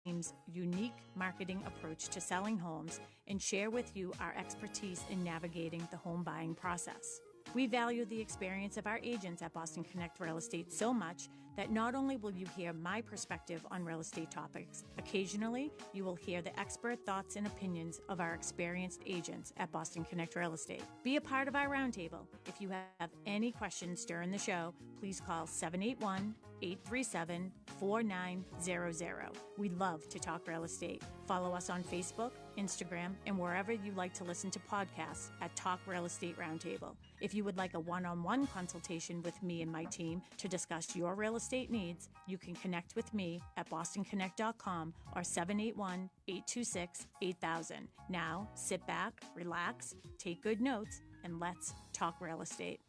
team's unique marketing approach to selling homes and share with you our expertise in navigating the home buying process. We value the experience of our agents at Boston Connect Real Estate so much that not only will you hear my perspective on real estate topics, occasionally you will hear the expert thoughts and opinions of our experienced agents at Boston Connect Real Estate. Be a part of our roundtable. If you have any questions during the show, please call 781-837-4900. We love to talk real estate. Follow us on Facebook, Instagram, and wherever you like to listen to podcasts at Talk Real Estate Roundtable. If you would like a one-on-one consultation with me and my team to discuss your real estate needs, you can connect with me at bostonconnect.com or 781-826-8000. Now, sit back, relax, take good notes, and let's talk real estate.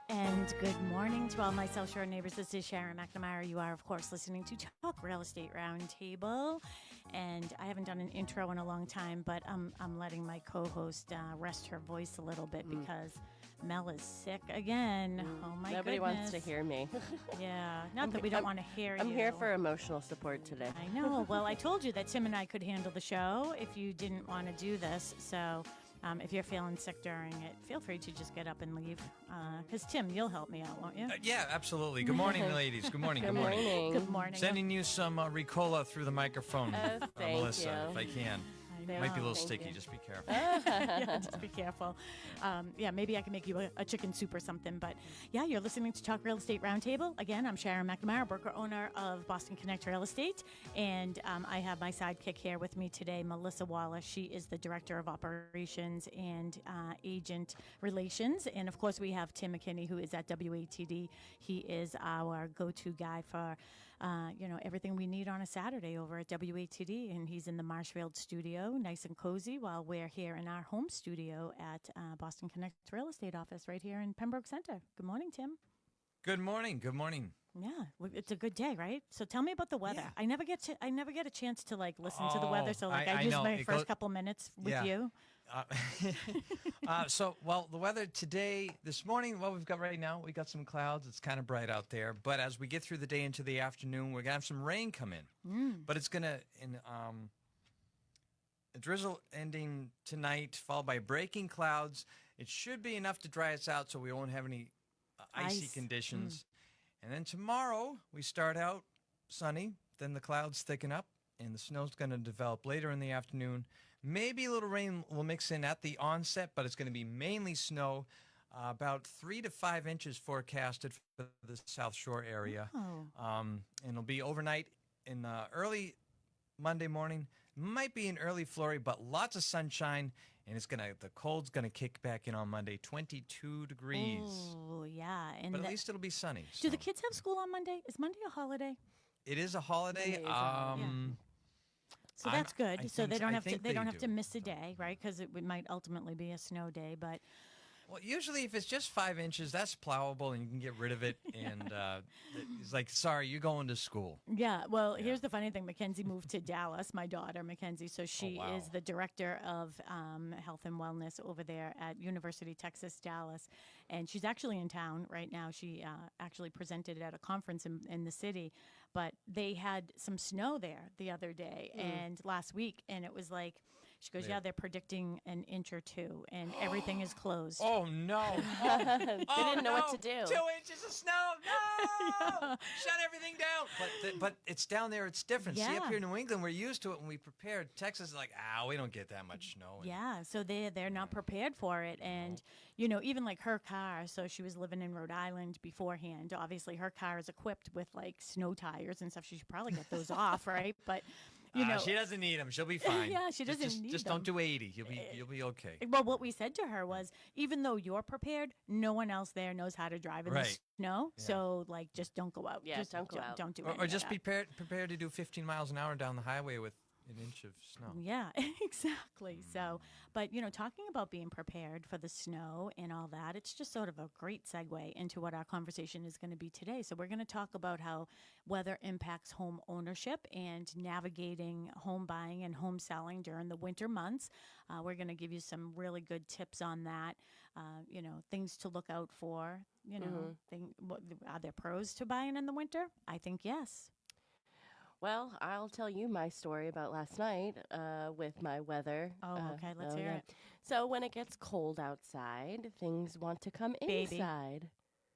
And good morning to all my South Shore neighbors. This is Sharon McNamara. You are, of course, listening to Talk Real Estate Roundtable. And I haven't done an intro in a long time, but I'm letting my co-host rest her voice a little bit because Mel is sick again. Oh, my Nobody goodness. wants to hear me. Yeah, not that we don't want to hear you. I'm here for emotional support today. I know. Well, I told you that Tim and I could handle the show if you didn't want to do this. So if you're feeling sick during it, feel free to just get up and leave. Because, Tim, you'll help me out, won't you? Yeah, absolutely. Good morning, ladies. Good morning. Good morning. Good morning. Sending you some Ricola through the microphone, Thank Melissa, you. if I can. know. Might be a little Thank sticky. you. Just be careful. Yeah, just be careful. Yeah, maybe I can make you a chicken soup or something. But yeah, you're listening to Talk Real Estate Roundtable. Again, I'm Sharon McNamara, broker owner of Boston Connect Real Estate. And I have my sidekick here with me today, Melissa Wallace. She is the Director of Operations and Agent Relations. And of course, we have Tim McKinney, who is at WATD. He is our go-to guy for, everything we need on a Saturday over at WATD. And he's in the Marshfield studio, nice and cozy, while we're here in our home studio at Boston Connect Real Estate office right here in Pembroke Center. Good morning, Tim. Good morning. Good morning. Yeah, it's a good day, right? So tell me about the weather. Yeah. I never get a chance to listen to the weather. So I use know. my first couple minutes with you. The weather today, this morning, what we've got right now, we got some clouds. It's kind of bright out there. But as we get through the day into the afternoon, we're going to have some rain come in. But it's going to, a drizzle ending tonight, followed by breaking clouds. It should be enough to dry us out so we won't have any icy conditions. And then tomorrow, we start out sunny, then the clouds thicken up, and the snow's going to develop later in the afternoon. Maybe a little rain will mix in at the onset, but it's going to be mainly snow, about 3 to 5 inches forecasted for the South Shore area. And it'll be overnight in early Monday morning. Might be an early flurry, but lots of sunshine, and the cold's gonna kick back in on Monday. 22 degrees. Oh yeah, and but at least it'll be sunny. Do the kids have school on Monday? Is Monday a holiday? It is a holiday. So that's good. So they don't have to. They don't have to miss a So. day, right? Because it might ultimately be a snow day, but. Well, usually if it's just 5 inches, that's plowable and you can get rid of it. And it's like, sorry, you're going to school. Yeah. Well, here's the funny thing. Mackenzie moved to Dallas, my daughter, Mackenzie. So she is the director of health and wellness over there at University of Texas, Dallas. And she's actually in town right now. She actually presented at a conference in the city. But they had some snow there the other day and last week. And it was like, she goes, they're predicting an inch or two and everything is closed. Oh, no. They didn't know what to do. 2 inches of snow. No. Shut everything down. But it's down there. It's different. See, up here in New England, we're used to it when we prepared. Texas is like, we don't get that much snow. Yeah, so they're not prepared for it. And, even like her car, so she was living in Rhode Island beforehand. Obviously, her car is equipped with like snow tires and stuff. She should probably get those off, right? But, she doesn't need them. She'll be fine. Yeah, she doesn't need Just them. don't do 80. You'll be okay. Well, what we said to her was, even though you're prepared, no one else there knows how to drive in the snow. Yeah. So, just don't go out. Yeah, just don't go out. Don't do Or just be prepared to do 15 miles an hour down the highway with an inch of snow. Yeah, exactly. So, but, talking about being prepared for the snow and all that, it's just sort of a great segue into what our conversation is going to be today. So we're going to talk about how weather impacts home ownership and navigating home buying and home selling during the winter months. We're going to give you some really good tips on that, things to look out for. Are there pros to buying in the winter? I think yes. Well, I'll tell you my story about last night with my weather. Oh, okay. Let's hear it. So when it gets cold outside, things want to come Baby. inside.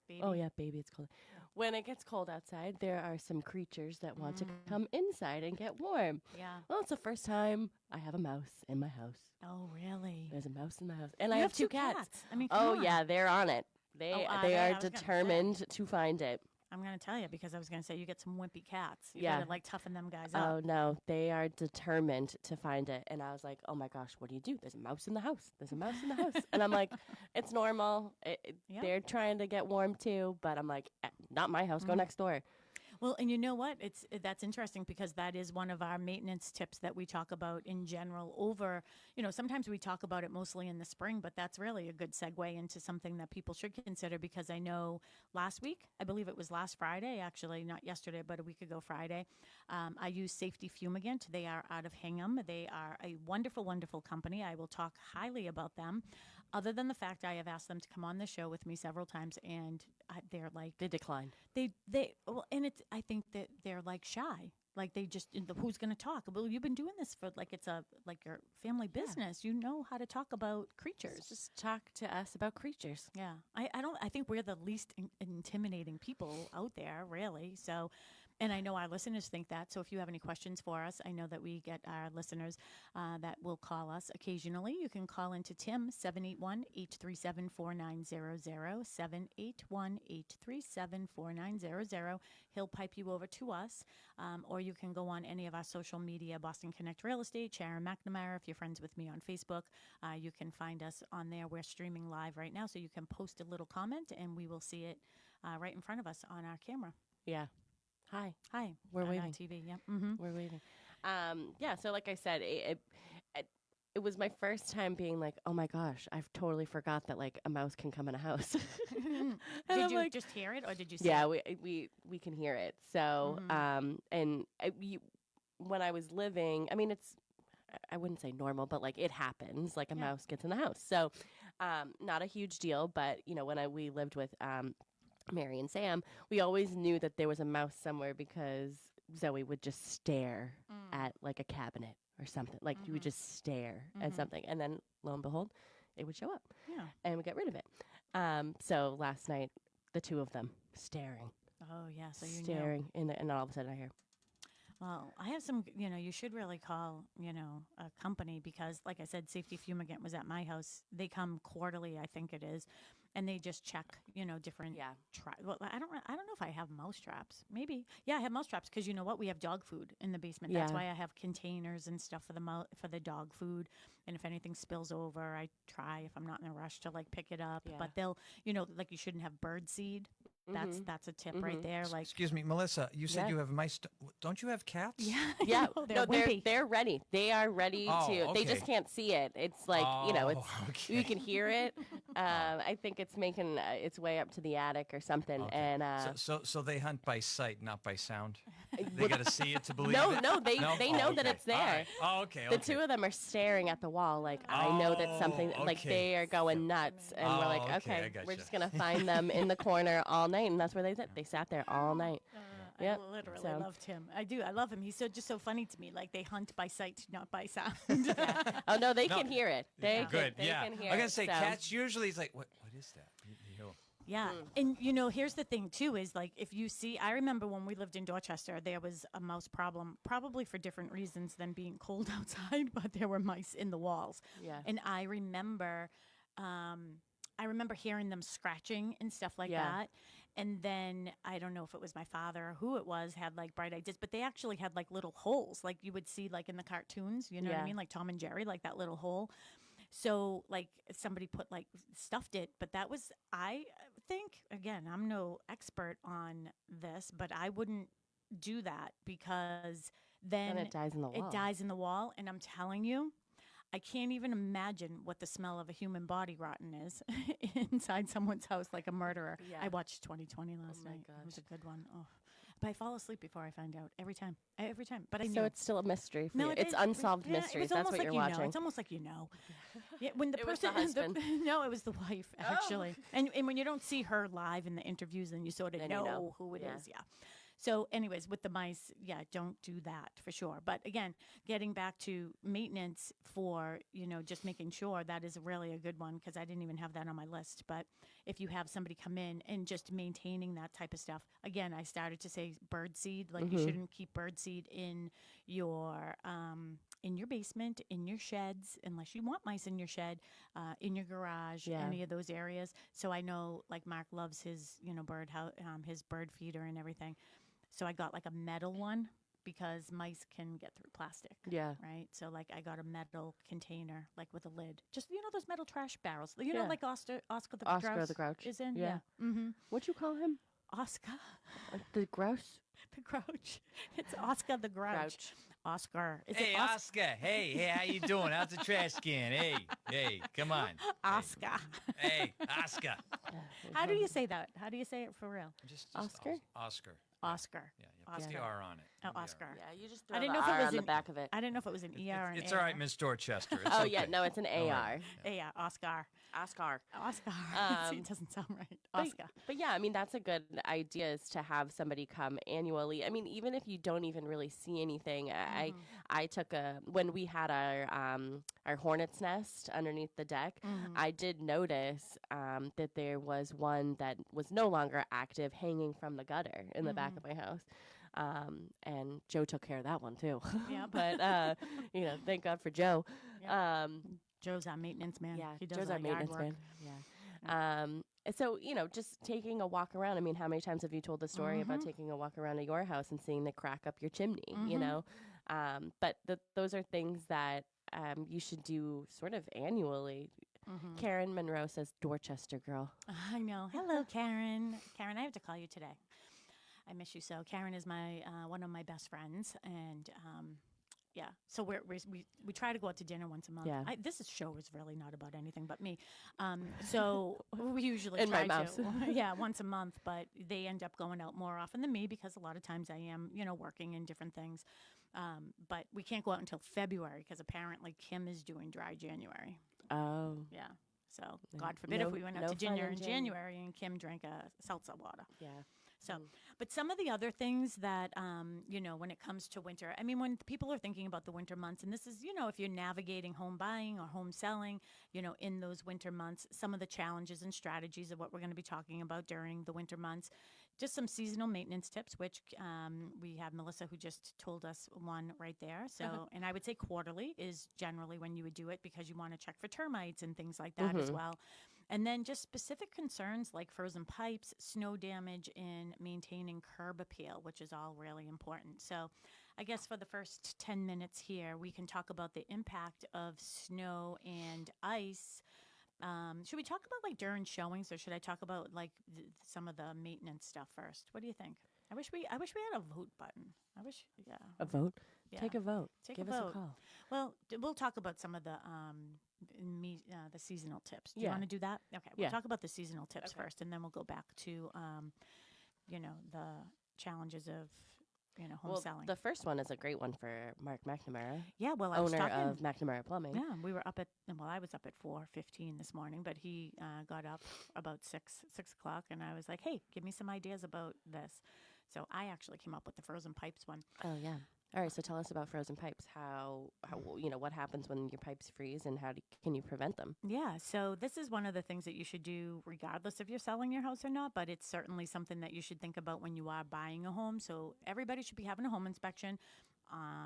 Baby. Oh, yeah, baby, it's cold. When it gets cold outside, there are some creatures that want to come inside and get warm. Yeah. Well, it's the first time I have a mouse in my house. Oh, really? There's a mouse in my house. And You I have two two cats. I mean, come on. Yeah, they're on it. They are they they? I are was gonna say. determined to find it. I'm going to tell you because I was going to say you get some wimpy cats. You Yeah. got to like toughen them guys Oh, up. no. They are determined to find it. And I was like, oh, my gosh, what do? There's a mouse in the house. There's a mouse in the house. And I'm like, it's normal. Yep. They're trying to get warm, too. But I'm like, not my house. Go next door. Well, and you know what? That's interesting because that is one of our maintenance tips that we talk about in general over, sometimes we talk about it mostly in the spring, but that's really a good segue into something that people should consider because I know last week, I believe it was last Friday, actually, not yesterday, but a week ago Friday, I used Safety Fumigant. They are out of Hingham. They are a wonderful, wonderful company. I will talk highly about them. Other than the fact I have asked them to come on the show with me several times, and they're like They declined. I think that they're like shy, like they just who's going to talk? Well, you've been doing this for it's your family business. You know how to talk about creatures. Just talk to us about creatures. Yeah, I think we're the least intimidating people out there, really. So. And I know our listeners think that. So if you have any questions for us, I know that we get our listeners that will call us occasionally. You can call into Tim, 781-837-4900, 781-837-4900. He'll pipe you over to us. Or you can go on any of our social media, Boston Connect Real Estate, Sharon McNamara. If you're friends with me on Facebook, you can find us on there. We're streaming live right now. So you can post a little comment and we will see it right in front of us on our camera. Yeah. Hi. We're on waiting. TV, yeah. Mm-hmm. We're waiting. So like I said, it was my first time being like, oh my gosh, I've totally forgot that like a mouse can come in a house. Did you just hear it or did you see Yeah, it? we can hear it. So, when I was living, I mean, I wouldn't say normal, but like it happens, like a mouse gets in the house. So, not a huge deal, but when we lived with, Mary and Sam, we always knew that there was a mouse somewhere because Zoe would just stare at like a cabinet or something. Like you would just stare at something, and then lo and behold, it would show up. Yeah. And we get rid of it. So last night, the two of them staring. Oh yeah, so you staring and all of a sudden I hear. Well, I have some, you should really call, a company because, like I said, Safety Fumigant was at my house. They come quarterly, I think it is, and they just check, different. Yeah. Well, I don't know if I have mouse traps. Maybe, yeah, I have mouse traps because you know what? We have dog food in the basement. That's why I have containers and stuff for the dog food. And if anything spills over, I try if I'm not in a rush to like pick it up. Yeah. But they'll, like you shouldn't have bird seed. That's a tip right there. Like, excuse me, Melissa, you said you have mice. Don't you have cats? yeah, Yeah, wimpy. they're ready. They are ready to. Okay. They just can't see it. It's like okay. you can hear it. I think it's making its way up to the attic or something. Okay. And so they hunt by sight, not by sound. They got to see it to believe no, it. they know that it's there. All right. Oh, okay. The two of them are staring at the wall like, I know that something, like they are going nuts. And we're like, okay, I okay, we're gotcha. just going to find them in the corner all night. And that's where they sat. They sat there all night. I literally loved him. I do. I love him. He's just so funny to me. Like they hunt by sight, not by sound. Oh, no, they can hear it. They Good. They can hear I'm going it, to say cats usually is like, what is that? Yeah. And, here's the thing, too, is like if you see, I remember when we lived in Dorchester, there was a mouse problem, probably for different reasons than being cold outside, but there were mice in the walls. Yeah. And I remember hearing them scratching and stuff like that. And then I don't know if it was my father or who it was had like bright ideas, but they actually had like little holes like you would see like in the cartoons, you know what I mean? Like Tom and Jerry, like that little hole. So like somebody stuffed it, but that was, I think, again, I'm no expert on this, but I wouldn't do that because then it dies in the wall. It dies in the wall. And I'm telling you, I can't even imagine what the smell of a human body rotten is inside someone's house like a murderer. Yeah. I watched 2020 last night. Gosh. It was a good one. Oh. But I fall asleep before I find out every time. But I knew. So it's still a mystery for you. It's is. Unsolved mysteries. That's what you're watching. It's almost like you know. Yeah, when the it person was the husband. No, it was the wife actually. And when you don't see her live in the interviews, then you sort of know who it is. Yeah. So anyways, with the mice, yeah, don't do that for sure. But again, getting back to maintenance for, just making sure, that is really a good one, because I didn't even have that on my list. But if you have somebody come in and just maintaining that type of stuff, again, I started to say bird seed, like you shouldn't keep bird seed in your basement, in your sheds, unless you want mice in your shed, in your garage, any of those areas. So I know, like, Mark loves his, his bird feeder and everything. So I got like a metal one, because mice can get through plastic. Yeah. Right. So like I got a metal container, like with a lid. Just those metal trash barrels. Like Oscar the Grouch is in. Yeah. Mm-hmm. What'd you call him? Oscar. The grouse. The Grouch. It's Oscar the Grouch. Oscar. Hey, Oscar. Hey, how you doing? How's the trash can? Hey, come on. Oscar. Hey, Oscar. How do you say that? How do you say it for real? Just Oscar? Oscar. Oscar. Yeah, put the R on it. Oh, Oscar. Yeah, you just throw I didn't the know if it R was on the an- back of it. I didn't know if it was an ER and It's AR. all right, Miss Dorchester. It's Oh, okay. yeah, no, it's an Don't AR. worry. Yeah, Oscar. Oscar. See, it doesn't sound right. Oscar. But yeah, I mean, that's a good idea, is to have somebody come annually. I mean, even if you don't even really see anything, I took when we had our hornet's nest underneath the deck, I did notice that there was one that was no longer active hanging from the gutter in the back of my house. And Joe took care of that one too. Yeah. But, thank God for Joe. Yeah. Joe's our maintenance man. Yeah, He does Joe's our our maintenance yard work. man. Yeah. So, just taking a walk around. I mean, how many times have you told the story about taking a walk around at your house and seeing the crack up your chimney, But those are things that you should do sort of annually. Karen Monroe says, Dorchester girl. I know. Hello, Karen. Karen, I have to call you today. I miss you so. Karen is my one of my best friends, and yeah. So we try to go out to dinner once a month. Yeah. This show is really not about anything but me. So we usually In try my mouth. to once a month, but they end up going out more often than me, because a lot of times I am working in different things. But we can't go out until February, because apparently Kim is doing dry January. Oh. Yeah. So God forbid if we went out to dinner in January and Kim drank a seltzer water. Yeah. So, but some of the other things that, when it comes to winter, I mean, when people are thinking about the winter months, and this is, if you're navigating home buying or home selling, in those winter months, some of the challenges and strategies of what we're going to be talking about during the winter months, just some seasonal maintenance tips, which we have Melissa who just told us one right there. So, and I would say quarterly is generally when you would do it, because you want to check for termites and things like that as well. And then just specific concerns like frozen pipes, snow damage, and maintaining curb appeal, which is all really important. So I guess for the first 10 minutes here, we can talk about the impact of snow and ice. Should we talk about like during showings, or should I talk about like some of the maintenance stuff first? What do you think? I wish we had a vote button. A vote? Yeah. Take a vote. Give us vote. a call. Well, we'll talk about some of the seasonal tips. Do you want to do that? Okay, we'll talk about the seasonal tips first, and then we'll go back to the challenges of home selling. The first one is a great one for Mark McNamara. Yeah, well, I was owner talking of McNamara Plumbing. Yeah, we were up at I was up at 4:15 this morning, but he got up about 6 o'clock, and I was like, hey, give me some ideas about this. So I actually came up with the frozen pipes one. Oh yeah. All right, so tell us about frozen pipes. How what happens when your pipes freeze, and how can you prevent them? Yeah, so this is one of the things that you should do regardless if you're selling your house or not, but it's certainly something that you should think about when you are buying a home. So everybody should be having a home inspection.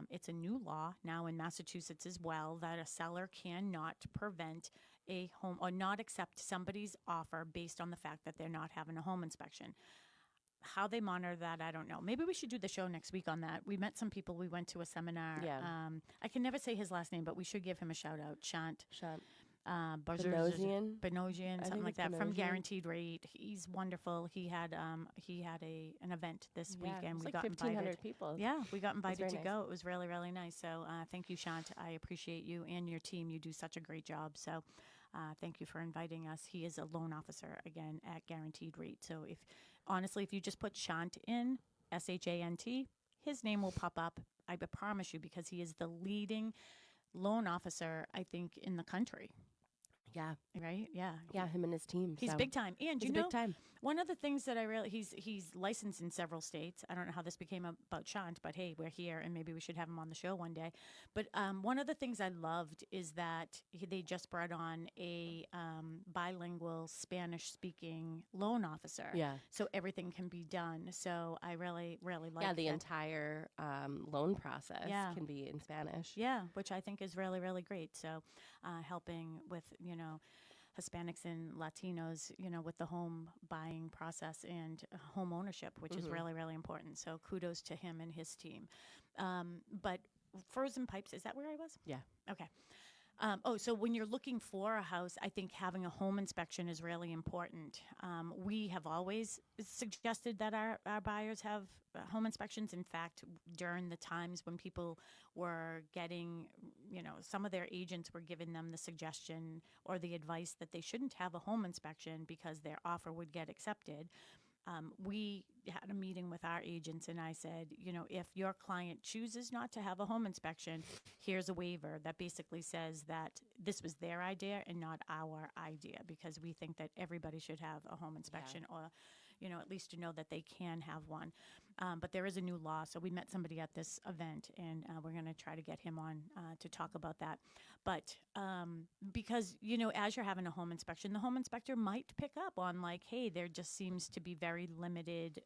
It's a new law now in Massachusetts as well that a seller cannot prevent a home or not accept somebody's offer based on the fact that they're not having a home inspection. How they monitor that, I don't know. Maybe we should do the show next week on that. We met some people. We went to a seminar. Yeah. I can never say his last name, but we should give him a shout out. Shant. Benosian, something like that, Benosian. from Guaranteed Rate. He's wonderful. He had an event this weekend. We got 1,500 invited. people. Yeah, we got invited to nice. go. It was really, really nice. So thank you, Shant. I appreciate you and your team. You do such a great job. So thank you for inviting us. He is a loan officer, again, at Guaranteed Rate. So if you just put Shant in, SHANT, his name will pop up. I promise you, because he is the leading loan officer, I think, in the country. Yeah. Right? Yeah. Yeah, him and his team. He's so. big time. And He's you know, big time. one of the things that I really, he's licensed in several states. I don't know how this became about Shant, but hey, we're here and maybe we should have him on the show one day. But one of the things I loved is that they just brought on a bilingual Spanish speaking loan officer. Yeah. So everything can be done. So I really, really like the that. entire loan process Yeah. can be in Spanish. Yeah, which I think is really, really great. So helping with, Hispanics and Latinos, with the home buying process and home ownership, which is really, really important. So kudos to him and his team. But frozen pipes, is that where I was? Yeah. Okay. So when you're looking for a house, I think having a home inspection is really important. We have always suggested that our buyers have home inspections. In fact, during the times when people were getting, some of their agents were giving them the suggestion or the advice that they shouldn't have a home inspection because their offer would get accepted. We had a meeting with our agents and I said, if your client chooses not to have a home inspection, here's a waiver that basically says that this was their idea and not our idea, because we think that everybody should have a home inspection or, at least to know that they can have one. But there is a new law. So we met somebody at this event and we're going to try to get him on to talk about that. But because, as you're having a home inspection, the home inspector might pick up on like, hey, there just seems to be very limited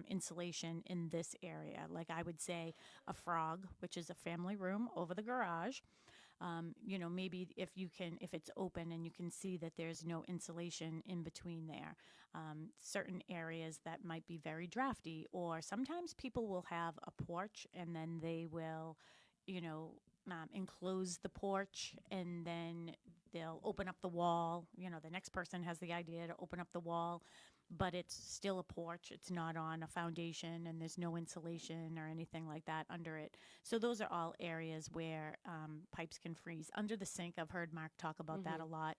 insulation in this area. Like I would say a frog, which is a family room over the garage. Maybe if it's open and you can see that there's no insulation in between there. Certain areas that might be very drafty, or sometimes people will have a porch and then they will, enclose the porch and then they'll open up the wall. The next person has the idea to open up the wall, but it's still a porch. It's not on a foundation and there's no insulation or anything like that under it. So those are all areas where pipes can freeze. Under the sink, I've heard Mark talk about that a lot,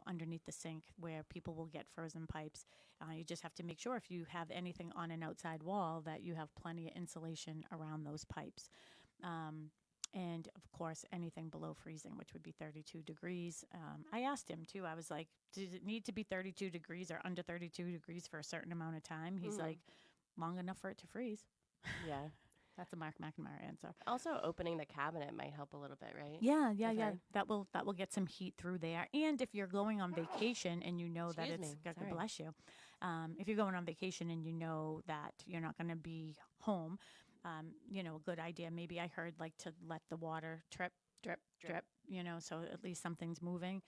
underneath the sink where people will get frozen pipes. You just have to make sure if you have anything on an outside wall that you have plenty of insulation around those pipes. And of course, anything below freezing, which would be 32 degrees. I asked him too. I was like, does it need to be 32 degrees or under 32 degrees for a certain amount of time? He's like, long enough for it to freeze. Yeah. That's a Mark McNamara answer. Also, opening the cabinet might help a little bit, right? Yeah. That will get some heat through there. And if you're going on vacation and you know that it's God bless you. If you're going on vacation and you know that you're not going to be home, a good idea. Maybe I heard like to let the water drip, so at least something's moving.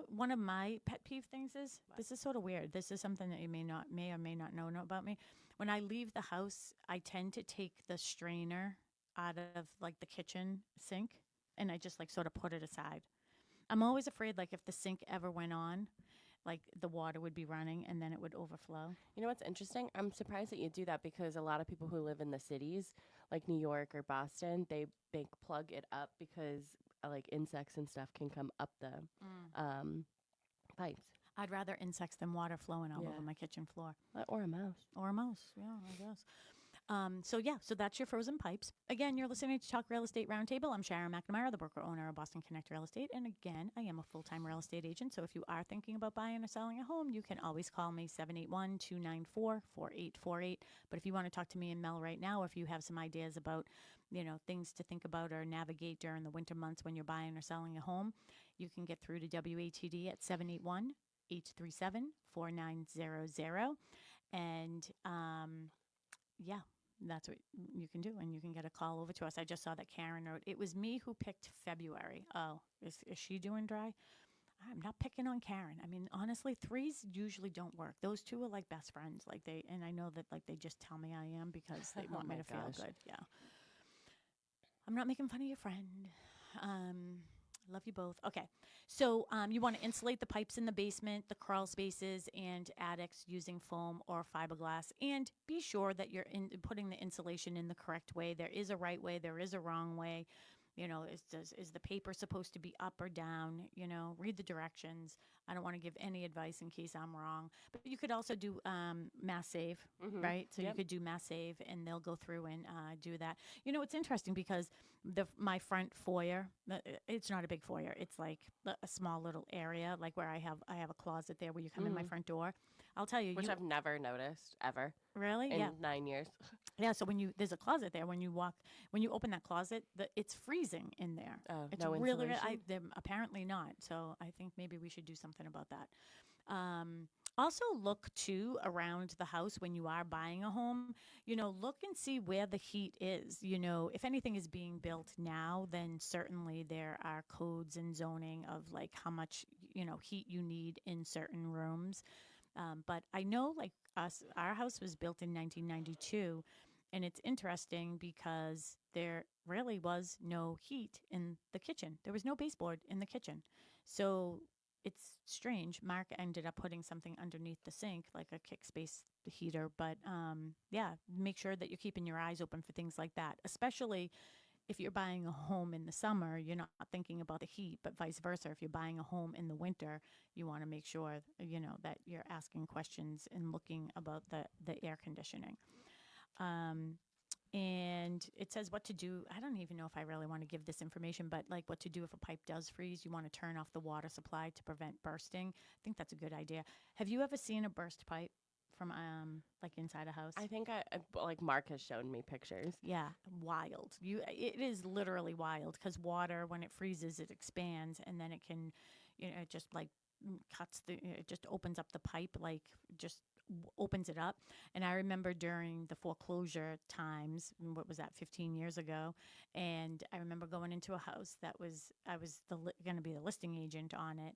One of my pet peeve things is, this is sort of weird. This is something that you may or may not know about me. When I leave the house, I tend to take the strainer out of like the kitchen sink and I just like sort of put it aside. I'm always afraid like if the sink ever went on, like the water would be running and then it would overflow. You know what's interesting? I'm surprised that you do that because a lot of people who live in the cities, like New York or Boston, they plug it up because like insects and stuff can come up the pipes. I'd rather insects than water flowing all over my kitchen floor. Or a mouse. Yeah, I guess. So that's your frozen pipes. Again, you're listening to Talk Real Estate Roundtable. I'm Sharon McNamara, the broker owner of Boston Connect Real Estate. And again, I am a full-time real estate agent. So if you are thinking about buying or selling a home, you can always call me 781-294-4848. But if you want to talk to me and Mel right now, or if you have some ideas about, things to think about or navigate during the winter months when you're buying or selling a home, you can get through to WATD at 781-837-4900. And, that's what you can do, and you can get a call over to us. I just saw that Karen wrote, it was me who picked February. Oh, is she doing dry? I'm not picking on Karen. I mean, honestly, threes usually don't work. Those two are like best friends. And I know that like they just tell me I am because they want me to feel good. Yeah. I'm not making fun of your friend. Love you both. Okay. So you want to insulate the pipes in the basement, the crawl spaces, and attics using foam or fiberglass. And be sure that you're putting the insulation in the correct way. There is a right way. There is a wrong way. Is the paper supposed to be up or down? Read the directions. I don't want to give any advice in case I'm wrong. But you could also do mass save, right? So you could do mass save, and they'll go through and do that. It's interesting because my front foyer, it's not a big foyer. It's like a small little area, like where I have a closet there where you come in my front door. I'll tell you, which I've never noticed ever. Really? In 9 years. Yeah. So there's a closet there. When you open that closet, it's freezing in there. Oh, it's no really, insulation? apparently not. So I think maybe we should do something about that. Also, look too around the house when you are buying a home. Look and see where the heat is. If anything is being built now, then certainly there are codes and zoning of like how much heat you need in certain rooms. But I know, like our house was built in 1992, and it's interesting because there really was no heat in the kitchen. There was no baseboard in the kitchen. So it's strange. Mark ended up putting something underneath the sink, like a kick space heater. But make sure that you're keeping your eyes open for things like that, especially if you're buying a home in the summer, you're not thinking about the heat, but vice versa. If you're buying a home in the winter, you want to make sure, that you're asking questions and looking about the air conditioning. And it says what to do. I don't even know if I really want to give this information, but like what to do if a pipe does freeze. You want to turn off the water supply to prevent bursting. I think that's a good idea. Have you ever seen a burst pipe from like inside a house? I think like Mark has shown me pictures. Yeah, wild. It is literally wild because water, when it freezes, it expands, and then it can, it just like it just opens up the pipe, like just opens it up. And I remember during the foreclosure times, what was that, 15 years ago, and I remember going into a house I was going to be the listing agent on it,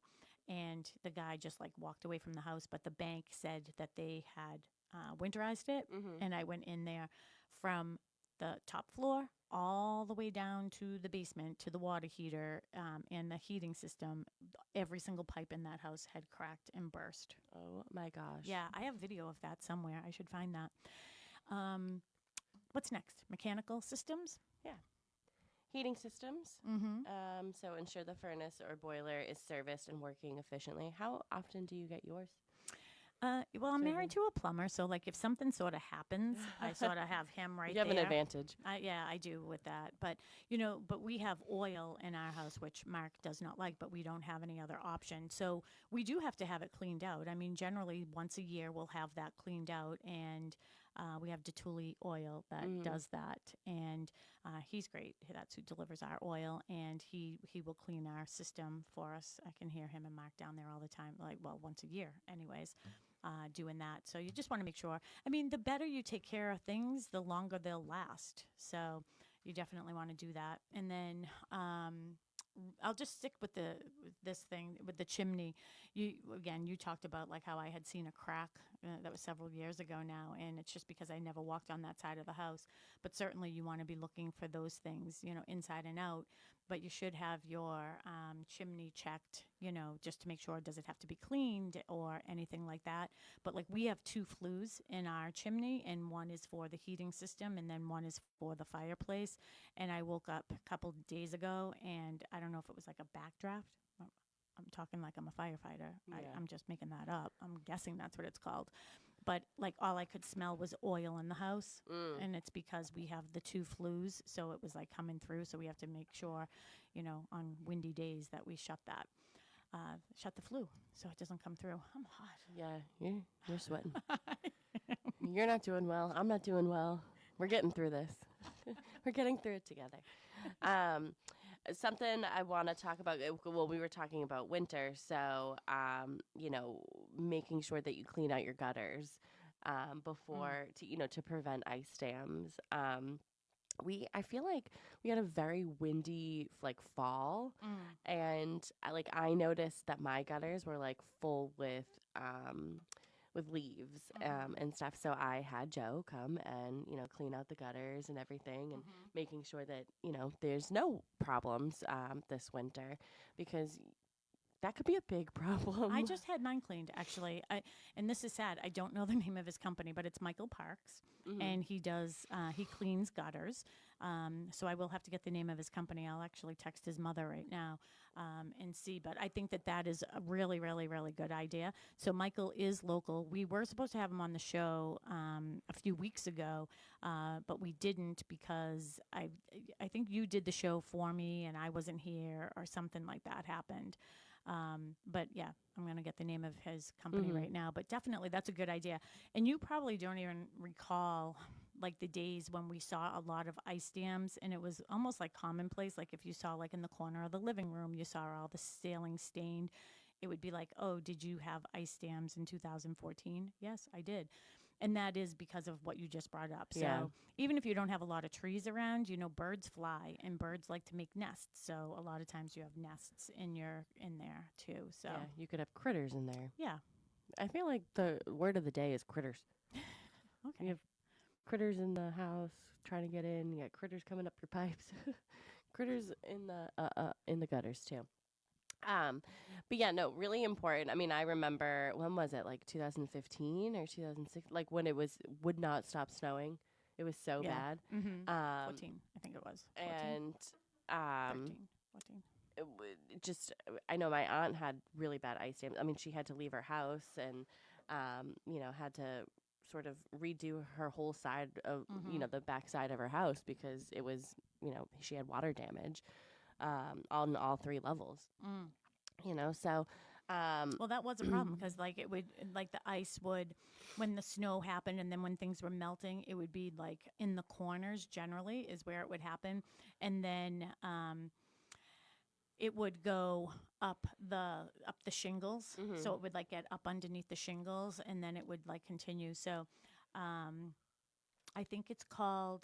and the guy just like walked away from the house, but the bank said that they had winterized it, and I went in there from the top floor all the way down to the basement to the water heater and the heating system. Every single pipe in that house had cracked and burst. Oh my gosh. Yeah, I have video of that somewhere. I should find that. What's next? Mechanical systems? Yeah. Heating systems. So ensure the furnace or boiler is serviced and working efficiently. How often do you get yours? Well, I'm married to a plumber, so like if something sort of happens, I sort of have him right there. You have an advantage. I do with that. But, but we have oil in our house, which Mark does not like, but we don't have any other option. So we do have to have it cleaned out. I mean, generally once a year we'll have that cleaned out, and we have Detuli oil that does that. And he's great. That's who delivers our oil, and he will clean our system for us. I can hear him and Mark down there all the time, once a year anyways. Doing that. So you just want to make sure. I mean, the better you take care of things, the longer they'll last. So you definitely want to do that. And then I'll just stick with this thing with the chimney. You talked about like how I had seen a crack that was several years ago now, and it's just because I never walked on that side of the house. But certainly you want to be looking for those things, inside and out. But you should have your chimney checked, just to make sure, does it have to be cleaned or anything like that. But like we have 2 flues in our chimney, and one is for the heating system and then one is for the fireplace. And I woke up a couple days ago, and I don't know if it was like a backdraft. I'm talking like I'm a firefighter. Yeah. I'm just making that up. I'm guessing that's what it's called. But like all I could smell was oil in the house, and it's because we have the 2 flues, so it was like coming through. So we have to make sure, on windy days that we shut the flue so it doesn't come through. I'm hot. Yeah, you're sweating. You're not doing well. I'm not doing well. We're getting through this. We're getting through it together. Something I want to talk about, well, we were talking about winter, so, making sure that you clean out your gutters before, to prevent ice dams. I feel like we had a very windy, fall, and I noticed that my gutters were, full with leaves and stuff. So I had Joe come and, clean out the gutters and everything, and making sure that, there's no problems this winter, because that could be a big problem. I just had mine cleaned, actually. And this is sad. I don't know the name of his company, but it's Michael Parks, and he cleans gutters. So I will have to get the name of his company. I'll actually text his mother right now and see. But I think that is a really, really, really good idea. So Michael is local. We were supposed to have him on the show a few weeks ago, but we didn't because I think you did the show for me and I wasn't here or something like that happened. But yeah, I'm going to get the name of his company right now. But definitely, that's a good idea. And you probably don't even recall like the days when we saw a lot of ice dams, and it was almost like commonplace. Like if you saw like in the corner of the living room, you saw all the ceiling stained. It would be like, oh, did you have ice dams in 2014? Yes, I did. And that is because of what you just brought up. So even if you don't have a lot of trees around, birds fly and birds like to make nests. So a lot of times you have nests in there too. So yeah, you could have critters in there. yeah. I feel like the word of the day is critters. Okay. You have critters in the house trying to get in. You got critters coming up your pipes. Critters in the gutters too. But yeah, no, really important. I mean, I remember, when was it? Like 2015 or 2006? Like when would not stop snowing. It was so bad. 14, I think it was. 14, And 13, 14. I know my aunt had really bad ice dams. I mean, she had to leave her house and, had to sort of redo her whole side of, the back side of her house because it was, she had water damage on all three levels. So. Well, that was a problem because it would, the ice would, when the snow happened and then when things were melting, it would be like in the corners generally is where it would happen. And then it would go up the shingles. So it would get up underneath the shingles and then it would continue. So I think it's called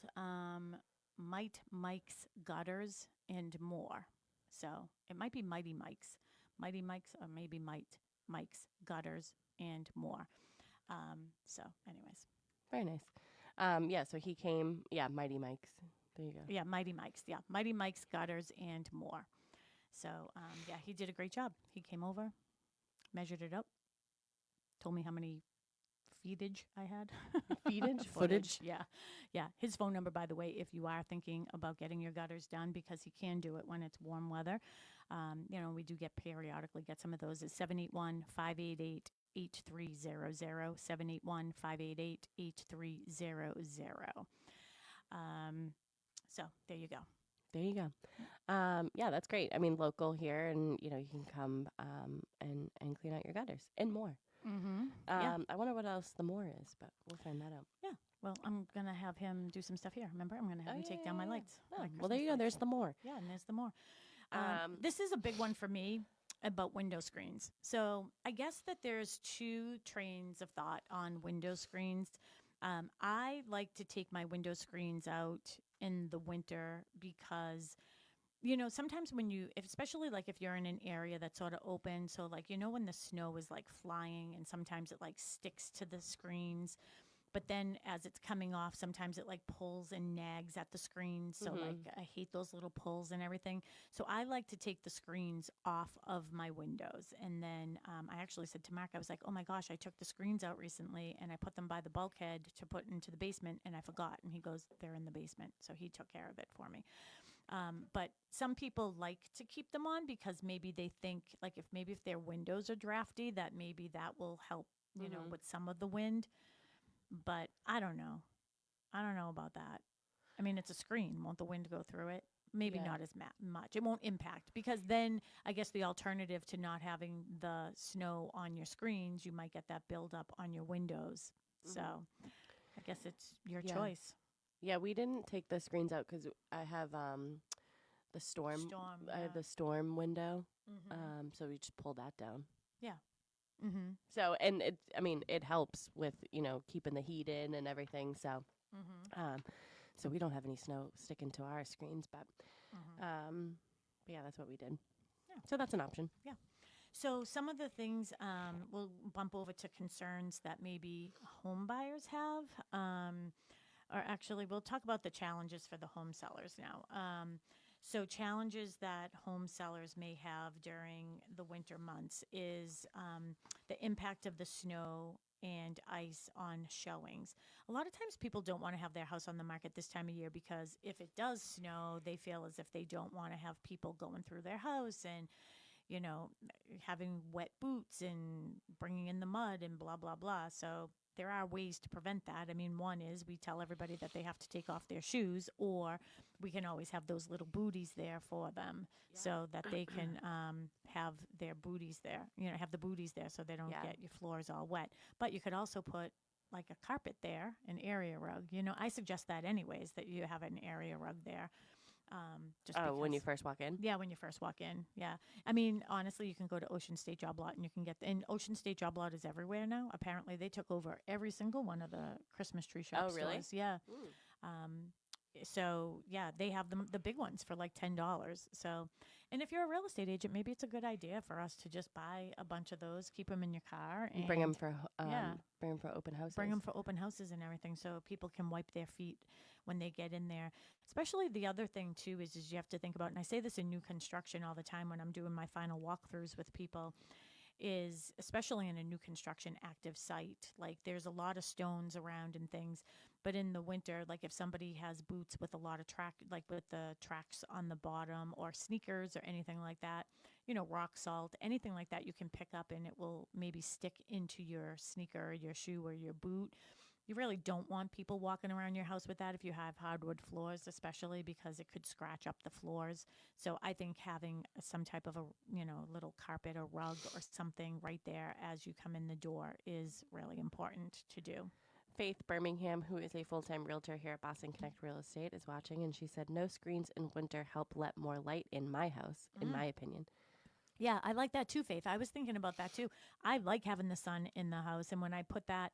Mike's Gutters and More. So it might be Mighty Mike's, or maybe Mike's Gutters and More. So anyways. Very nice. So he came, Mighty Mike's. There you go. Yeah, Mighty Mike's. Yeah, Mighty Mike's Gutters and More. So, he did a great job. He came over, measured it up, told me how many feetage I had. Footage? Yeah. Yeah. His phone number, by the way, if you are thinking about getting your gutters done, because he can do it when it's warm weather. We do periodically get some of those. It's 781-588-8300, 781-588-8300. So there you go. There you go. That's great. I mean, local here, and you can come and clean out your gutters and more. I wonder what else the more is, but we'll find that out. Yeah. Well, I'm gonna have him do some stuff here. Remember, I'm gonna have him take down my lights. Oh, well, there you go. There's the more. Yeah, and there's the more. This is a big one for me about window screens. So I guess that there's two trains of thought on window screens. I like to take my window screens out in the winter because, sometimes when especially if you're in an area that's sort of open, so when the snow is flying and sometimes it sticks to the screens, but then as it's coming off, sometimes it pulls and nags at the screen. So I hate those little pulls and everything. So I like to take the screens off of my windows. And then I actually said to Mark, I was like, oh my gosh, I took the screens out recently and I put them by the bulkhead to put into the basement and I forgot. And he goes, they're in the basement. So he took care of it for me. But some people like to keep them on because maybe they think if their windows are drafty, that maybe that will help, with some of the wind. But I don't know. I don't know about that. I mean, it's a screen. Won't the wind go through it? Maybe not as much. It won't impact because then I guess the alternative to not having the snow on your screens, you might get that buildup on your windows. So I guess it's your choice. Yeah, we didn't take the screens out because I have the storm. I have the storm window. So we just pull that down. Yeah. So, and it helps with, keeping the heat in and everything. So, so we don't have any snow sticking to our screens, but yeah, that's what we did. Yeah. So that's an option. Yeah. So some of the things we'll bump over to concerns that maybe home buyers have, or actually we'll talk about the challenges for the home sellers now. So challenges that home sellers may have during the winter months is the impact of the snow and ice on showings. A lot of times people don't want to have their house on the market this time of year because if it does snow, they feel as if they don't want to have people going through their house and, you know, having wet boots and bringing in the mud and blah, blah, blah. So there are ways to prevent that. I mean, one is we tell everybody that they have to take off their shoes, or we can always have those little booties there for them so that they can have their booties there, you know, have the booties there so they don't get your floors all wet. But you could also put like a carpet there, an area rug. You know, I suggest that anyways, that you have an area rug there. When you first walk in? Yeah, when you first walk in. Yeah. I mean, honestly, you can go to Ocean State Job Lot and you can get, and Ocean State Job Lot is everywhere now. Apparently, they took over every single one of the Christmas tree shop really? stores. Yeah. So, yeah, they have the big ones for like $10. So, and if you're a real estate agent, maybe it's a good idea for us to just buy a bunch of those, keep them in your car. And bring them for open houses. Bring them for open houses and everything so people can wipe their feet when they get in there. Especially the other thing, too, is you have to think about, and I say this in new construction all the time when I'm doing my final walkthroughs with people, is especially in a new construction active site, like there's a lot of stones around and things, but in the winter, like if somebody has boots with a lot of like with the tracks on the bottom or sneakers or anything like that, you know, rock salt, anything like that you can pick up and it will maybe stick into your sneaker or your shoe or your boot. You really don't want people walking around your house with that if you have hardwood floors, especially because it could scratch up the floors. So I think having some type of a, you know, little carpet or rug or something right there as you come in the door is really important to do. Faith Birmingham, who is a full-time realtor here at Boston Connect Real Estate, is watching, and she said, no screens in winter help let more light in my house, in my opinion. Yeah, I like that too, Faith. I was thinking about that too. I like having the sun in the house, and when I put that,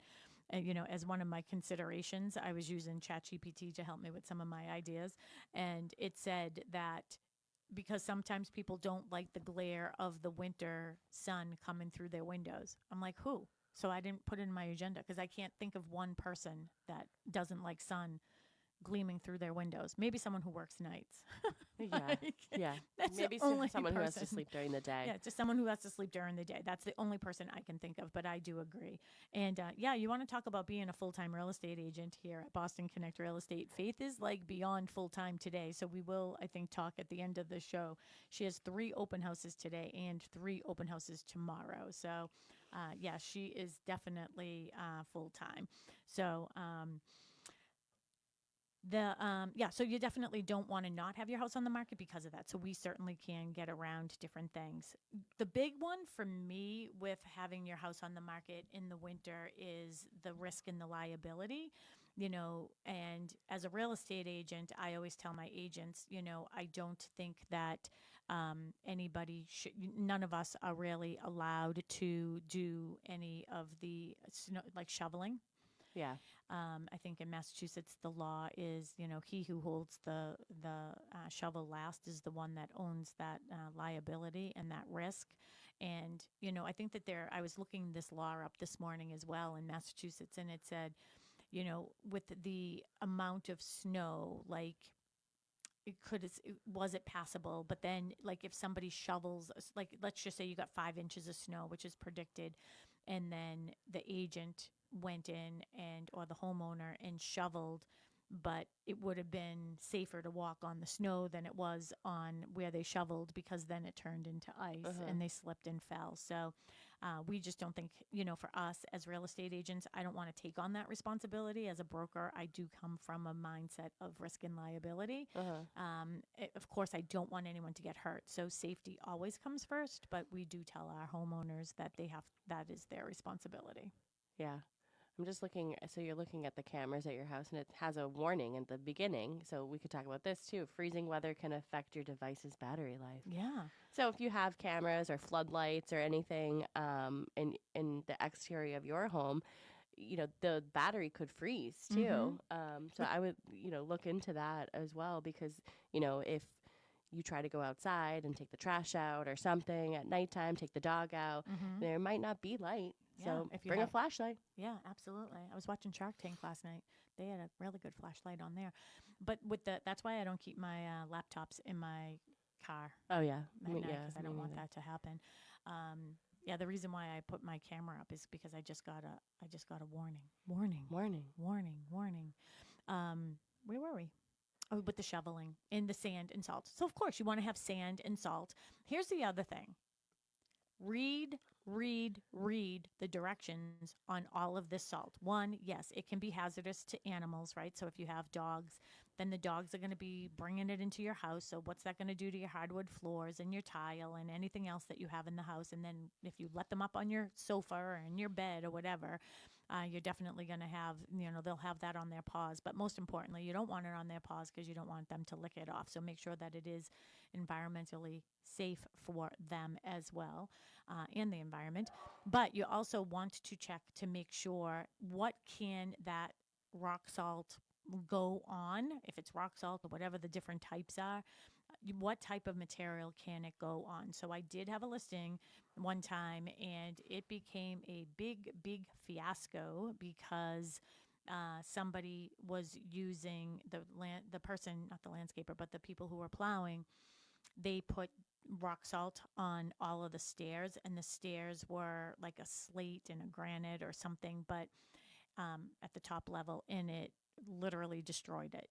you know, as one of my considerations, I was using ChatGPT to help me with some of my ideas, and it said that because sometimes people don't like the glare of the winter sun coming through their windows. I'm like, who? So I didn't put it in my agenda because I can't think of one person that doesn't like sun gleaming through their windows. Maybe someone who works nights. That's maybe someone who has to sleep during the day. Yeah, just someone who has to sleep during the day. That's the only person I can think of, but I do agree. And you want to talk about being a full-time real estate agent here at Boston Connect Real Estate. Faith is like beyond full-time today, so we will, I think, talk at the end of the show. She has 3 open houses today and 3 open houses tomorrow. So, she is definitely full-time. So, so you definitely don't want to not have your house on the market because of that. So we certainly can get around different things. The big one for me with having your house on the market in the winter is the risk and the liability, you know, and as a real estate agent, I always tell my agents, you know, I don't think that none of us are really allowed to do any of the snow, like shoveling. Yeah. I think in Massachusetts, the law is, you know, he who holds the shovel last is the one that owns that liability and that risk. And, you know, I think that I was looking this law up this morning as well in Massachusetts, and it said, you know, with the amount of snow, like, was it passable? But then, like, if somebody shovels, like, let's just say you got 5 inches of snow, which is predicted, and then the agent went in or the homeowner and shoveled, but it would have been safer to walk on the snow than it was on where they shoveled because then it turned into ice and they slipped and fell. So we just don't think, you know, for us as real estate agents, I don't want to take on that responsibility. As a broker, I do come from a mindset of risk and liability. Of course, I don't want anyone to get hurt. So safety always comes first, but we do tell our homeowners that that is their responsibility. Yeah. I'm just looking, so you're looking at the cameras at your house, and it has a warning at the beginning, so we could talk about this too. Freezing weather can affect your device's battery life. Yeah. So if you have cameras or floodlights or anything in the exterior of your home, you know, the battery could freeze too. So I would, you know, look into that as well, because, you know, if you try to go outside and take the trash out or something at nighttime, take the dog out, there might not be light. So if bring a flashlight. Yeah, absolutely. I was watching Shark Tank last night. They had a really good flashlight on there. But that's why I don't keep my laptops in my car. Oh, yeah. Because I don't want that to happen. Yeah, the reason why I put my camera up is because I just got a warning. Where were we? Oh, with the shoveling and the sand and salt. So of course you want to have sand and salt. Here's the other thing. Read the directions on all of this salt. One, yes, it can be hazardous to animals, right? So if you have dogs, then the dogs are going to be bringing it into your house. So what's that going to do to your hardwood floors and your tile and anything else that you have in the house? And then if you let them up on your sofa or in your bed or whatever, you're definitely going to have, they'll have that on their paws. But most importantly, you don't want it on their paws because you don't want them to lick it off. So make sure that it is environmentally safe for them as well, and the environment. But you also want to check to make sure what can that rock salt go on, if it's rock salt or whatever the different types are, what type of material can it go on. So I did have a listing one time, and it became a big fiasco because somebody was using the person, not the landscaper, but the people who were plowing, they put rock salt on all of the stairs, and the stairs were like a slate and a granite or something, but at the top level, and it literally destroyed it.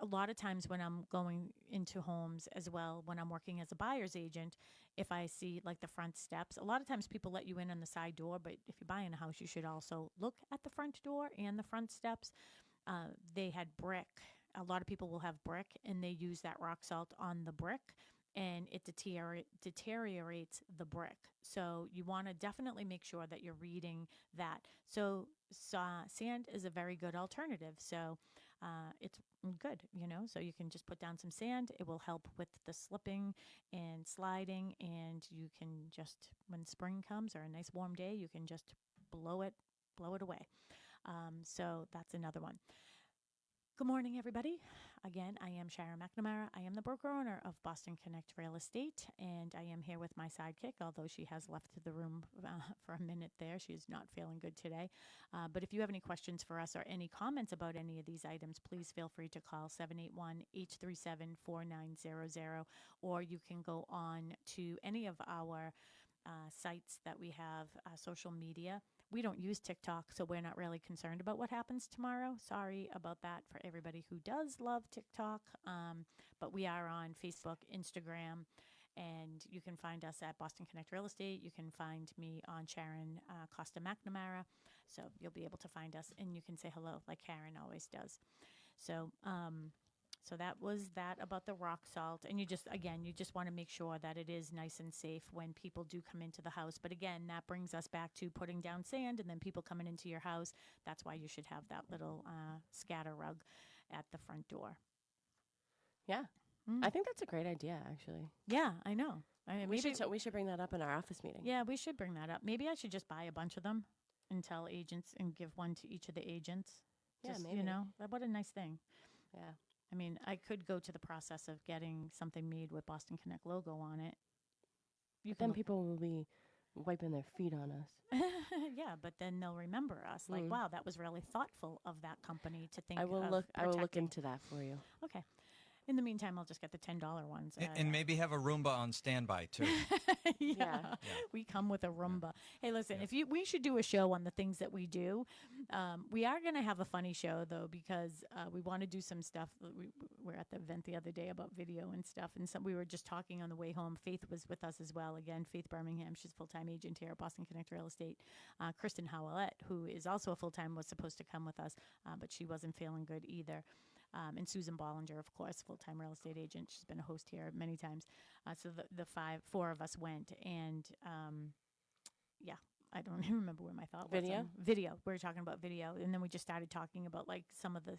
A lot of times when I'm going into homes as well, when I'm working as a buyer's agent, if I see like the front steps, a lot of times people let you in on the side door, but if you're buying a house, you should also look at the front door and the front steps. They had brick. A lot of people will have brick, and they use that rock salt on the brick, and it deteriorates the brick. So you want to definitely make sure that you're reading that. So sand is a very good alternative. So it's good, so you can just put down some sand. It will help with the slipping and sliding, and you can just, when spring comes or a nice warm day, you can just blow it away. So that's another one. Good morning, everybody. Again, I am Sharon McNamara. I am the broker owner of Boston Connect Real Estate, and I am here with my sidekick, although she has left the room for a minute there. She's not feeling good today. But if you have any questions for us or any comments about any of these items, please feel free to call 781-837-4900, or you can go on to any of our sites that we have, social media. We don't use TikTok, so we're not really concerned about what happens tomorrow. Sorry about that for everybody who does love TikTok. But we are on Facebook, Instagram, and you can find us at Boston Connect Real Estate. You can find me on Sharon Costa McNamara. So you'll be able to find us, and you can say hello like Karen always does. So so that was that about the rock salt. And you just want to make sure that it is nice and safe when people do come into the house. But again, that brings us back to putting down sand and then people coming into your house. That's why you should have that little scatter rug at the front door. Yeah. I think that's a great idea, actually. Yeah, I know. I mean, we should bring that up in our office meeting. Yeah, we should bring that up. Maybe I should just buy a bunch of them and tell agents and give one to each of the agents. Yeah, maybe. What a nice thing. Yeah. I mean, I could go to the process of getting something made with Boston Connect logo on it. Then people will be wiping their feet on us. Yeah, but then they'll remember us. Like, wow, that was really thoughtful of that company to think. I will look into that for you. Okay. In the meantime, I'll just get the $10 ones. And maybe have a Roomba on standby, too. Yeah. We come with a Roomba. Hey, listen, we should do a show on the things that we do. We are going to have a funny show, though, because we want to do some stuff. We were at the event the other day about video and stuff, and we were just talking on the way home. Faith was with us as well. Again, Faith Birmingham. She's a full-time agent here at Boston Connect Real Estate. Kristen Howellette, who is also a full-time, was supposed to come with us, but she wasn't feeling good either. And Susan Bollinger, of course, full-time real estate agent. She's been a host here many times. So the four of us went, and I don't even remember where my thought was. Video. We were talking about video, and then we just started talking about like some of the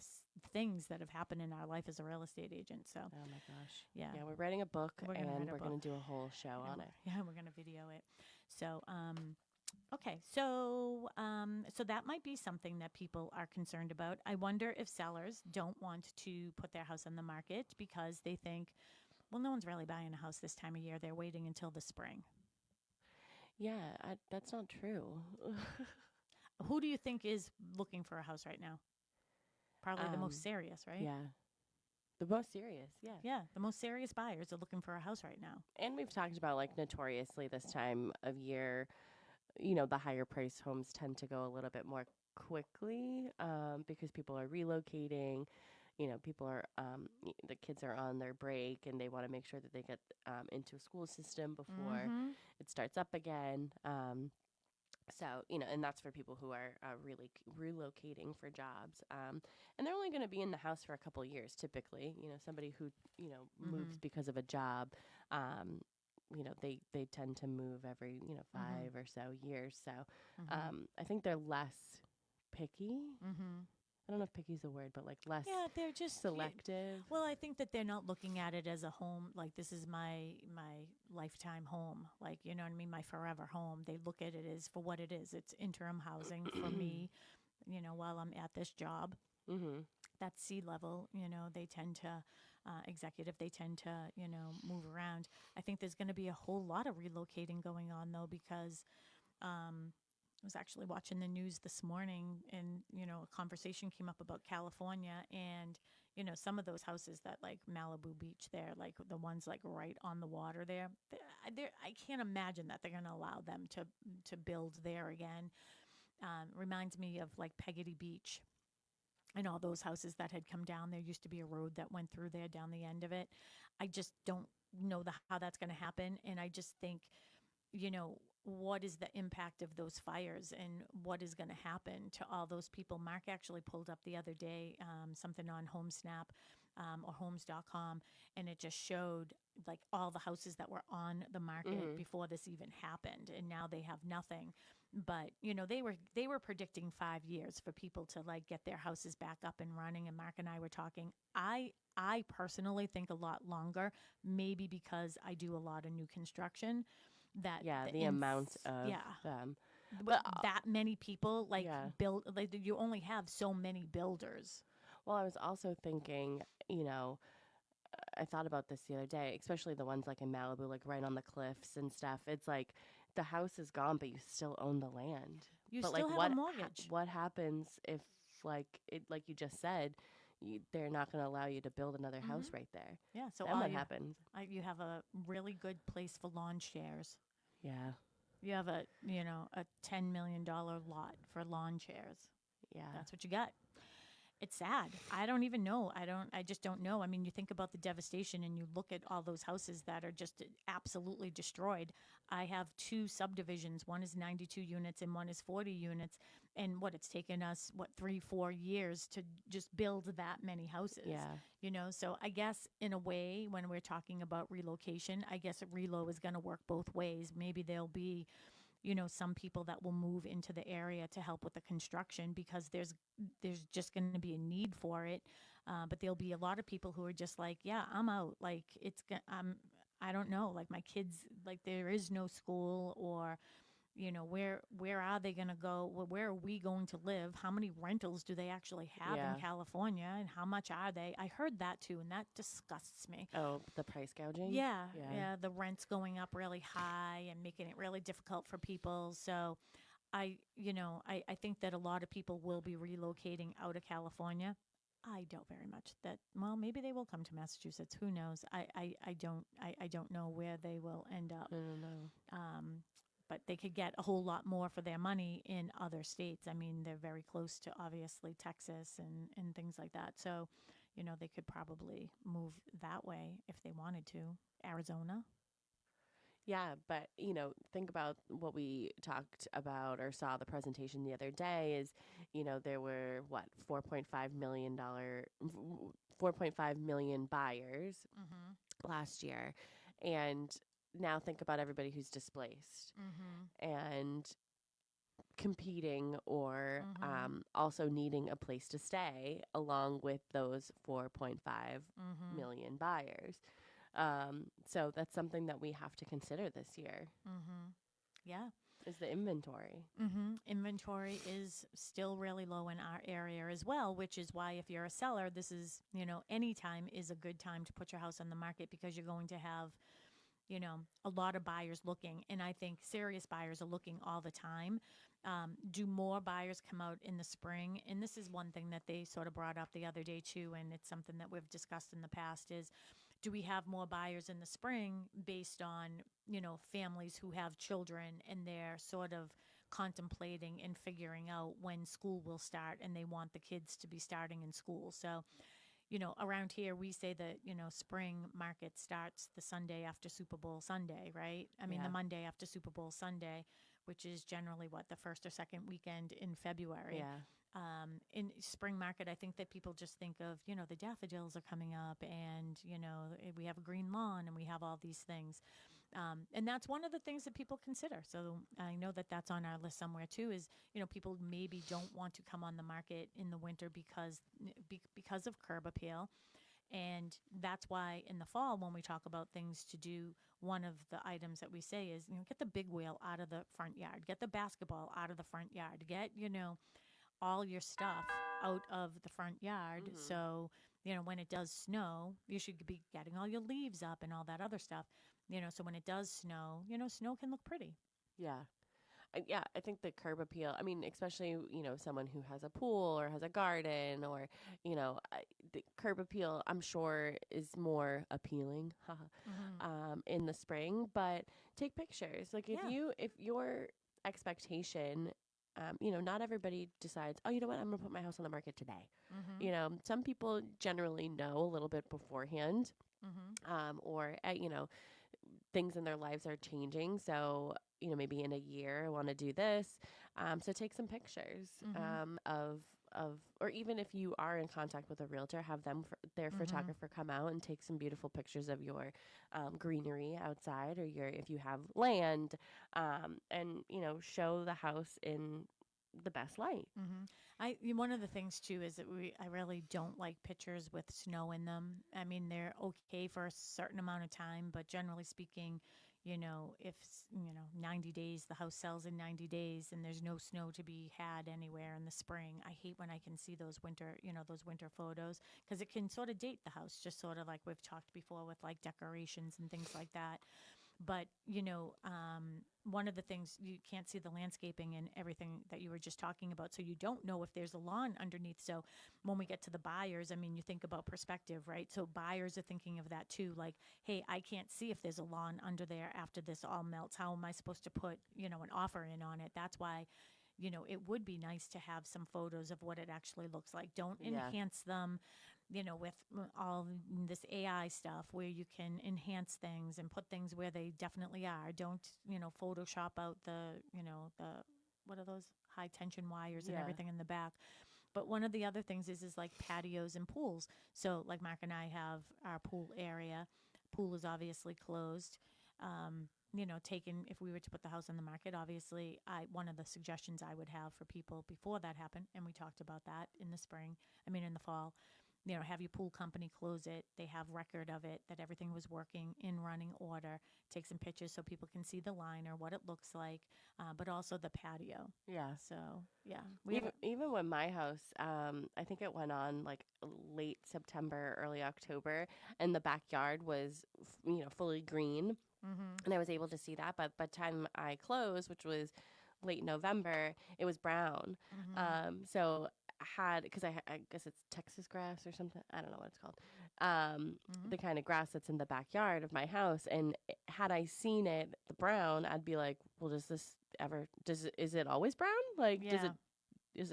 things that have happened in our life as a real estate agent. So, oh my gosh, yeah, we're writing a book, and we're going to do a whole show on it. Yeah, we're going to video it. So, okay, so that might be something that people are concerned about. I wonder if sellers don't want to put their house on the market because they think, well, no one's really buying a house this time of year. They're waiting until the spring. Yeah, that's not true. Who do you think is looking for a house right now? Probably the most serious, right? Yeah. The most serious, yeah. Yeah, the most serious buyers are looking for a house right now. And we've talked about, like, notoriously this time of year, the higher priced homes tend to go a little bit more quickly because people are relocating. People are, the kids are on their break and they want to make sure that they get into a school system before it starts up again. So, and that's for people who are really relocating for jobs. And they're only going to be in the house for a couple years, typically. Somebody who, moves because of a job, they tend to move every, 5 or so years. So I think they're less picky. I don't know if picky's a word, but like less they're just selective. Well, I think that they're not looking at it as a home, like this is my lifetime home, like, you know what I mean, my forever home. They look at it as for what it is. It's interim housing for me, while I'm at this job. That's C-level, they tend to, executive, they tend to, move around. I think there's going to be a whole lot of relocating going on, though, because I was actually watching the news this morning and, a conversation came up about California and, some of those houses that like Malibu Beach there, like the ones like right on the water there, I can't imagine that they're going to allow them to build there again. Reminds me of like Peggotty Beach and all those houses that had come down. There used to be a road that went through there down the end of it. I just don't know how that's going to happen. And I just think, what is the impact of those fires and what is going to happen to all those people? Mark actually pulled up the other day something on HomeSnap or homes.com, and it just showed like all the houses that were on the market before this even happened, and now they have nothing. But they were predicting 5 years for people to like get their houses back up and running, and Mark and I were talking. I personally think a lot longer, maybe because I do a lot of new construction. That the amount of but that many people build, like you only have so many builders. Well, I was also thinking, I thought about this the other day, especially the ones like in Malibu, like right on the cliffs and stuff. It's like the house is gone, but you still own the land. You but still like, have a mortgage. What happens if like you just said, they're not going to allow you to build another house right there? Yeah. So then what happens? You have a really good place for lawn chairs. Yeah. You have a $10 million lot for lawn chairs. Yeah. That's what you got. It's sad. I don't even know. I just don't know. I mean, you think about the devastation and you look at all those houses that are just absolutely destroyed. I have 2 subdivisions. One is 92 units and one is 40 units. And it's taken us, 3-4 years to just build that many houses. Yeah. So I guess in a way, when we're talking about relocation, I guess relo is going to work both ways. Maybe there'll be, some people that will move into the area to help with the construction because there's just going to be a need for it. But there'll be a lot of people who are just like, yeah, I'm out. Like I don't know, like my kids, like there is no school or, where are they going to go? Where are we going to live? How many rentals do they actually have in California and how much are they? I heard that too. And that disgusts me. Oh, the price gouging? Yeah. The rent's going up really high and making it really difficult for people. So I think that a lot of people will be relocating out of California. I doubt very much that, well, maybe they will come to Massachusetts. Who knows? I don't know where they will end up. I don't know. But they could get a whole lot more for their money in other states. I mean, they're very close to, obviously, Texas and things like that. So, they could probably move that way if they wanted to. Arizona. Yeah, but, think about what we talked about or saw the presentation the other day is, there were, $4.5 million buyers last year. And now think about everybody who's displaced and competing or also needing a place to stay along with those 4.5 million buyers. So that's something that we have to consider this year. Yeah. Is the inventory. Inventory is still really low in our area as well, which is why if you're a seller, this is, any time is a good time to put your house on the market because you're going to have a lot of buyers looking, and I think serious buyers are looking all the time. Do more buyers come out in the spring? And this is one thing that they sort of brought up the other day too, and it's something that we've discussed in the past is, do we have more buyers in the spring based on, families who have children and they're sort of contemplating and figuring out when school will start and they want the kids to be starting in school. So, around here we say that, spring market starts the Sunday after Super Bowl Sunday, right? I mean, the Monday after Super Bowl Sunday, which is generally the first or second weekend in February. Yeah. In spring market, I think that people just think of, the daffodils are coming up and, we have a green lawn and we have all these things. And that's one of the things that people consider. So I know that that's on our list somewhere too, is, people maybe don't want to come on the market in the winter because of curb appeal. And that's why in the fall, when we talk about things to do, one of the items that we say is, get the big wheel out of the front yard, get the basketball out of the front yard, get, all your stuff out of the front yard. Mm-hmm. So, when it does snow, you should be getting all your leaves up and all that other stuff. So when it does snow, snow can look pretty. Yeah. Yeah, I think the curb appeal, I mean, especially, someone who has a pool or has a garden or, the curb appeal, I'm sure, is more appealing in the spring. But take pictures. Like, if your expectation, not everybody decides, oh, you know what, I'm going to put my house on the market today. Mm-hmm. Some people generally know a little bit beforehand, or, things in their lives are changing. So, maybe in a year I want to do this. So take some pictures of, or even if you are in contact with a realtor, have them, their photographer come out and take some beautiful pictures of your greenery outside, or if you have land, and, show the house in the best light. One of the things too is that I really don't like pictures with snow in them. I mean, they're okay for a certain amount of time, but generally speaking, if 90 days, the house sells in 90 days and there's no snow to be had anywhere in the spring. I hate when I can see those winter photos, because it can sort of date the house, just sort of like we've talked before with like decorations and things like that. But, one of the things, you can't see the landscaping and everything that you were just talking about. So you don't know if there's a lawn underneath. So when we get to the buyers, I mean, you think about perspective, right? So buyers are thinking of that too. Like, hey, I can't see if there's a lawn under there after this all melts. How am I supposed to put, an offer in on it? That's why, it would be nice to have some photos of what it actually looks like. Don't enhance them, with all this AI stuff where you can enhance things and put things where they definitely are. Don't, Photoshop out the what are those high tension wires and everything in the back. But one of the other things is like patios and pools. So like Mark and I have our pool area. Pool is obviously closed. If we were to put the house on the market, obviously, one of the suggestions I would have for people before that happened, and we talked about that in the fall, have your pool company close it. They have record of it, that everything was working in running order. Take some pictures so people can see the liner, what it looks like, but also the patio. Yeah. So, yeah. Even when my house, I think it went on like late September, early October, and the backyard was, fully green. And I was able to see that. But by the time I closed, which was late November, it was brown. So because I guess it's Texas grass or something. I don't know what it's called. The kind of grass that's in the backyard of my house. And had I seen it, the brown, I'd be like, well, is it always brown? Like, does it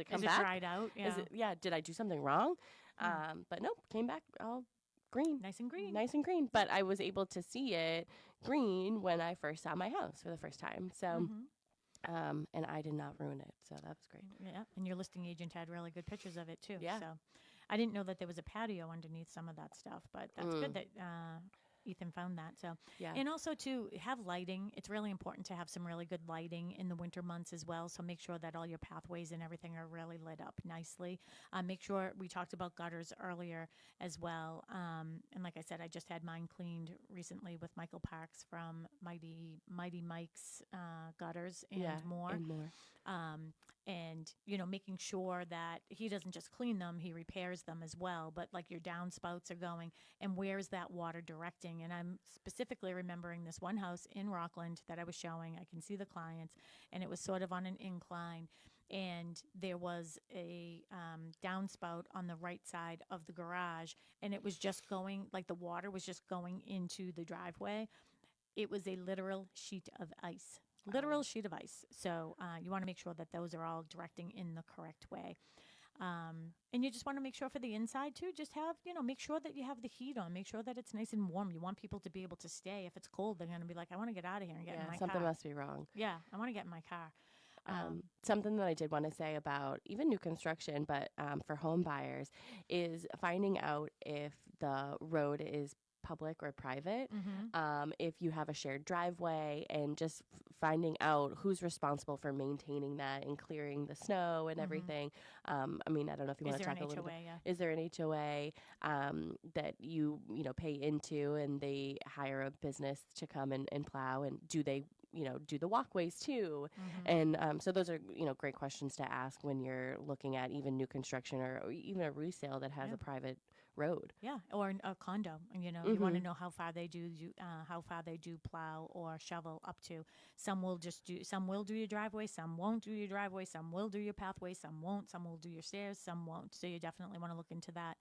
come back? Is it dried out? Yeah. Did I do something wrong? But nope, came back all green. Nice and green. Nice and green. But I was able to see it green when I first saw my house for the first time. So, and I did not ruin it. So that was great. Yeah. And your listing agent had really good pictures of it too. Yeah. So I didn't know that there was a patio underneath some of that stuff, but that's good that Ethan found that. So, yeah. And also to have lighting. It's really important to have some really good lighting in the winter months as well. So make sure that all your pathways and everything are really lit up nicely. Make sure, we talked about gutters earlier as well. And like I said, I just had mine cleaned recently with Michael Parks from Mighty Mike's Gutters and more. and, making sure that he doesn't just clean them, he repairs them as well. But like your downspouts are going, and where is that water directing? And I'm specifically remembering this one house in Rockland that I was showing. I can see the clients, and it was sort of on an incline. And there was a downspout on the right side of the garage, and it was just going, like the water was just going into the driveway. It was a literal sheet of ice. Literal sheet of ice. So you want to make sure that those are all directing in the correct way. And you just want to make sure for the inside too, just have, make sure that you have the heat on, make sure that it's nice and warm. You want people to be able to stay. If it's cold, they're going to be like, I want to get out of here and get in my car. Something must be wrong. Yeah, I want to get in my car. Something that I did want to say about even new construction, but for home buyers, is finding out if the road is public or private, if you have a shared driveway, and just finding out who's responsible for maintaining that and clearing the snow and everything. I mean, I don't know if you want to talk a little bit. Is there an HOA that you pay into, and they hire a business to come and plow, and do they do the walkways too? And so those are, great questions to ask when you're looking at even new construction or even a resale that has a private road. Yeah, or a condo. You want to know how far they do plow or shovel up to. Some will do your driveway, some won't do your driveway, some will do your pathway, some won't, some will do your stairs, some won't. So you definitely want to look into that.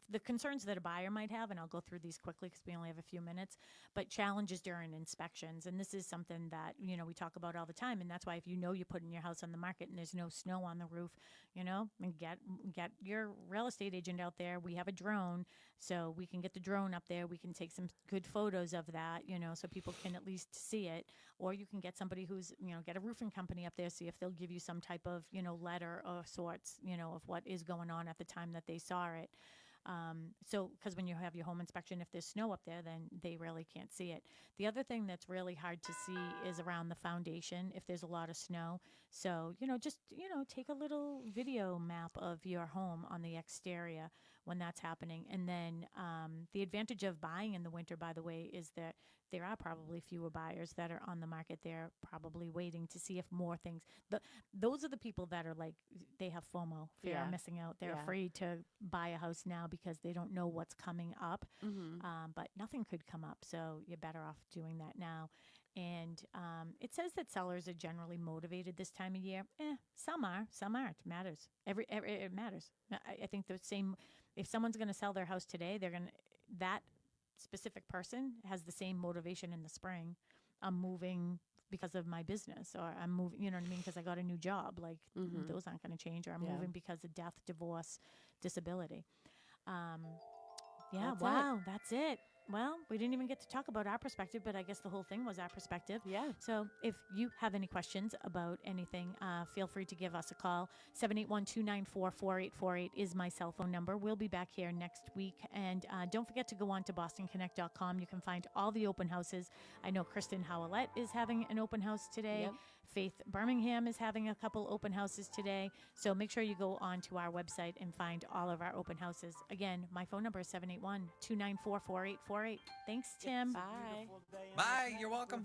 The concerns that a buyer might have, and I'll go through these quickly because we only have a few minutes, but challenges during inspections. And this is something that, we talk about all the time. And that's why if you're putting your house on the market and there's no snow on the roof, and get your real estate agent out there. We have a drone, so we can get the drone up there. We can take some good photos of that, so people can at least see it. Or you can get somebody who's, get a roofing company up there, see if they'll give you some type of, letter of sorts, of what is going on at the time that they saw it. So, because when you have your home inspection, if there's snow up there, then they really can't see it. The other thing that's really hard to see is around the foundation if there's a lot of snow. So, just, take a little video map of your home on the exterior when that's happening. And then the advantage of buying in the winter, by the way, is that there are probably fewer buyers that are on the market. They're probably waiting to see if more things. Those are the people that are like, they have FOMO, fear of missing out. They're afraid to buy a house now because they don't know what's coming up. But nothing could come up, so you're better off doing that now. And it says that sellers are generally motivated this time of year. Some are, some aren't. It matters. It matters. I think the same. If someone's going to sell their house today, that specific person has the same motivation in the spring. I'm moving because of my business, or I'm moving, because I got a new job. Like those aren't going to change. Or I'm moving because of death, divorce, disability. That's it. Well, we didn't even get to talk about our perspective, but I guess the whole thing was our perspective. Yeah. So if you have any questions about anything, feel free to give us a call. 781-294-4848 is my cell phone number. We'll be back here next week. And don't forget to go on to bostonconnect.com. You can find all the open houses. I know Kristen Howlett is having an open house today. Yep. Faith Birmingham is having a couple open houses today. So make sure you go on to our website and find all of our open houses. Again, my phone number is 781-294-4848. Thanks, Tim. Bye. Bye. You're welcome.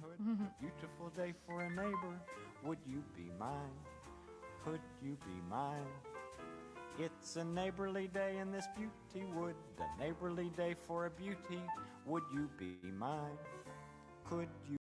Beautiful day for a neighbor. Would you be mine? Could you be mine? It's a neighborly day in this beauty wood. A neighborly day for a beauty. Would you be mine? Could you